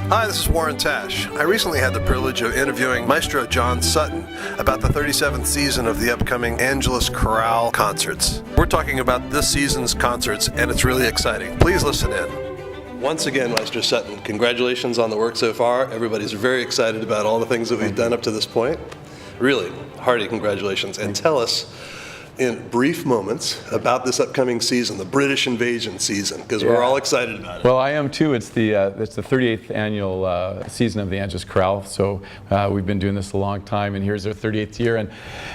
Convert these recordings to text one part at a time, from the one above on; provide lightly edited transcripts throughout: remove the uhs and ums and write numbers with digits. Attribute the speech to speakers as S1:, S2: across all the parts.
S1: Hi, this is Warren Tash. I recently had the privilege of interviewing Maestro John Sutton about the 37th season of the upcoming Angelus Chorale concerts. We're talking about this season's concerts, and it's really exciting. Please listen in. Once again, Maestro Sutton, congratulations on the work so far. Everybody's very excited about all the things that we've done up to this point. Really, hearty congratulations. And tell us, in brief moments, about this upcoming season, the British invasion season, because we're all excited about it.
S2: Well, I am too. It's the 38th annual season of the Angelus Chorale, so we've been doing this a long time, and here's our 38th year. And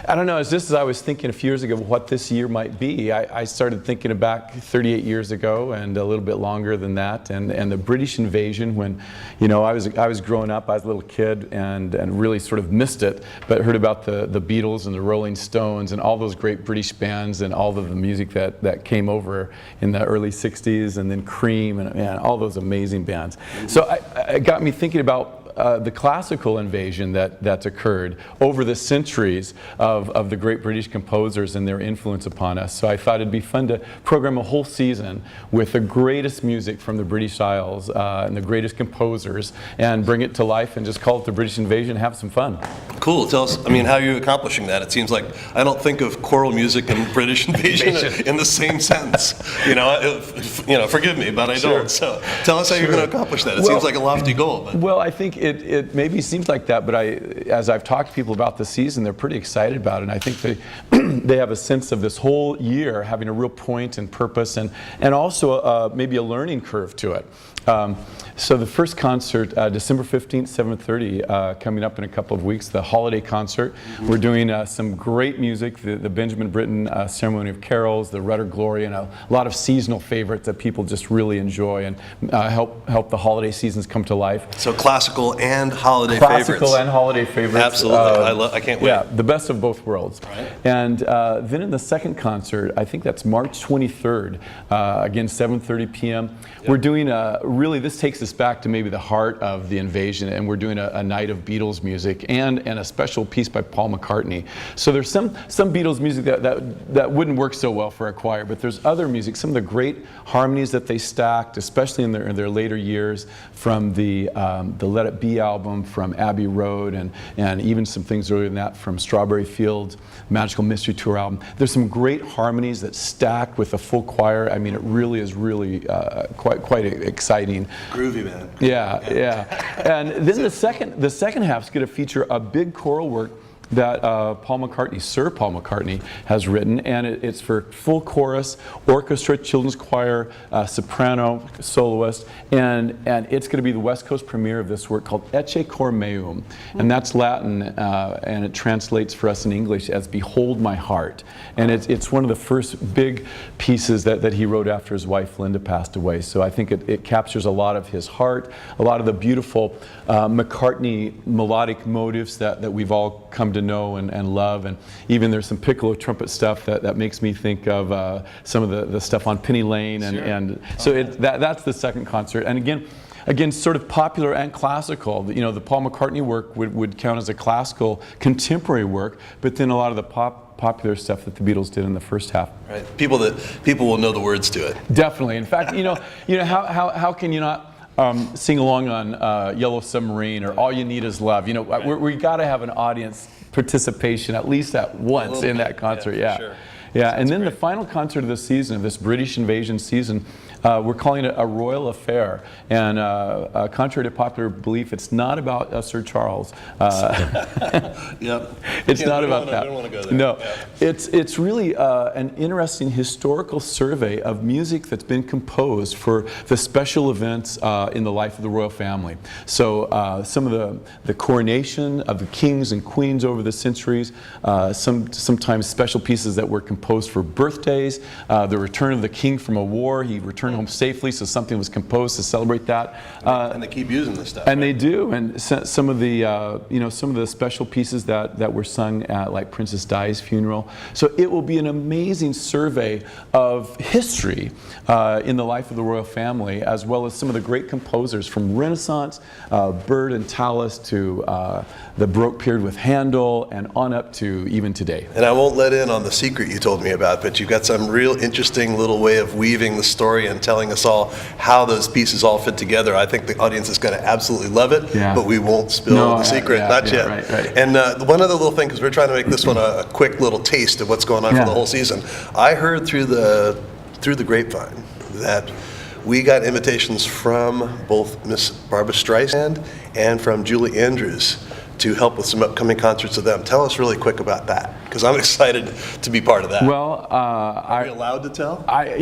S2: I don't know, just as I was thinking a few years ago what this year might be, I started thinking back 38 years ago and a little bit longer than that, and the British invasion when, you know, I was growing up, I was a little kid and really sort of missed it, but heard about the Beatles and the Rolling Stones and all those great British bands and all of the music that came over in the early 60s, and then Cream and all those amazing bands. So it got me thinking about the classical invasion that's occurred over the centuries of the great British composers and their influence upon us. So I thought it'd be fun to program a whole season with the greatest music from the British Isles and the greatest composers, and bring it to life and just call it the British invasion and have some fun.
S1: Cool. Tell us, I mean, how are you accomplishing that? It seems like I don't think of choral music and British invasion in the same sentence. You know, forgive me, but I don't. So tell us how you're going to accomplish that. It seems like a lofty goal. But.
S2: Well, I think it maybe seems like that, but as I've talked to people about the season, they're pretty excited about it, and I think they have a sense of this whole year having a real point and purpose, and also maybe a learning curve to it. So the first concert, December 15th, 7:30, coming up in a couple of weeks, the holiday concert. We're doing some great music, the Benjamin Britten Ceremony of Carols, the Rudder Glory, and a lot of seasonal favorites that people just really enjoy and help the holiday seasons come to life.
S1: So classical and holiday favorites.
S2: Classical and holiday favorites.
S1: Absolutely. I can't wait.
S2: Yeah, the best of both worlds.
S1: Right.
S2: And then in the second concert, I think that's March 23rd, again 7:30 p.m. Yep. We're doing really, this takes us back to maybe the heart of the invasion, and we're doing a night of Beatles music and a special piece by Paul McCartney. So there's some Beatles music that wouldn't work so well for a choir, but there's other music, some of the great harmonies that they stacked, especially in their later years, from the Let It Be album, from Abbey Road, and even some things earlier than that from Strawberry Fields, Magical Mystery Tour album. There's some great harmonies that stacked with a full choir. I mean, it really is quite exciting.
S1: Groovy, man.
S2: Yeah. And then the second half's going to feature a big choral work that Paul McCartney, Sir Paul McCartney, has written, and it's for full chorus, orchestra, children's choir, soprano, soloist, and it's going to be the West Coast premiere of this work called Ecce Cor Meum, and that's Latin, and it translates for us in English as Behold My Heart, and it's one of the first big pieces that he wrote after his wife Linda passed away. So I think it captures a lot of his heart, a lot of the beautiful McCartney melodic motifs that we've all come to know and love, and even there's some piccolo trumpet stuff that makes me think of some of the stuff on Penny Lane, and so that's the second concert. And again, sort of popular and classical. You know, the Paul McCartney work would count as a classical contemporary work, but then a lot of the popular stuff that the Beatles did in the first half.
S1: Right. People will know the words to it.
S2: Definitely. In fact, you know how can you not sing along on Yellow Submarine or All You Need Is Love? You know, we got to have an audience participation at least at once in that concert. Yeah,
S1: sure.
S2: Yeah. And then the final concert of the season, of this British invasion season, we're calling it a royal affair. And contrary to popular belief, it's not about Sir Charles.
S1: Yep.
S2: It's not about that.
S1: I don't want to go there.
S2: No,
S1: yeah.
S2: It's really an interesting historical survey of music that's been composed for the special events in the life of the royal family. So some of the coronation of the kings and queens over the centuries, sometimes special pieces that were composed for birthdays, the return of the king from a war. He returned home safely, so something was composed to celebrate that.
S1: And they keep using this stuff.
S2: And right? They do. And some of the special pieces that were sung at like Princess Di's funeral. So it will be an amazing survey of history in the life of the royal family, as well as some of the great composers from Renaissance, Byrd and Tallis, to the Baroque period with Handel, and on up to even today.
S1: And I won't let in on the secret you told me about, but you've got some real interesting little way of weaving the story and and telling us all how those pieces all fit together. I think the audience is going to absolutely love it, but we won't spill the secret, not yet.
S2: Right.
S1: And one other little thing, because we're trying to make this one a quick little taste of what's going on for the whole season. I heard through the grapevine that we got invitations from both Miss Barbra Streisand and from Julie Andrews to help with some upcoming concerts of them. Tell us really quick about that, because I'm excited to be part of that.
S2: Well,
S1: are we allowed to tell?
S2: I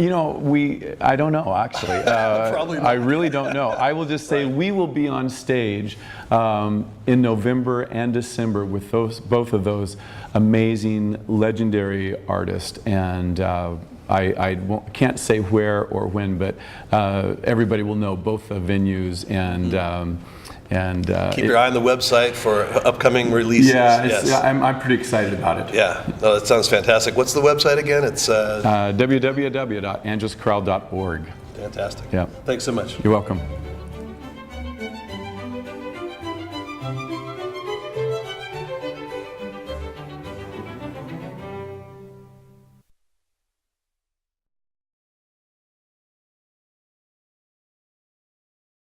S2: don't know, actually.
S1: Probably not.
S2: I really don't know. I will just say we will be on stage in November and December with both of those amazing, legendary artists, and I can't say where or when, but everybody will know both the venues and
S1: keep your eye on the website for upcoming releases.
S2: I'm pretty excited about it.
S1: Yeah, no, that sounds fantastic. What's the website again? It's
S2: www.angeluschorale.org.
S1: Fantastic.
S2: Yeah.
S1: Thanks so much.
S2: You're welcome.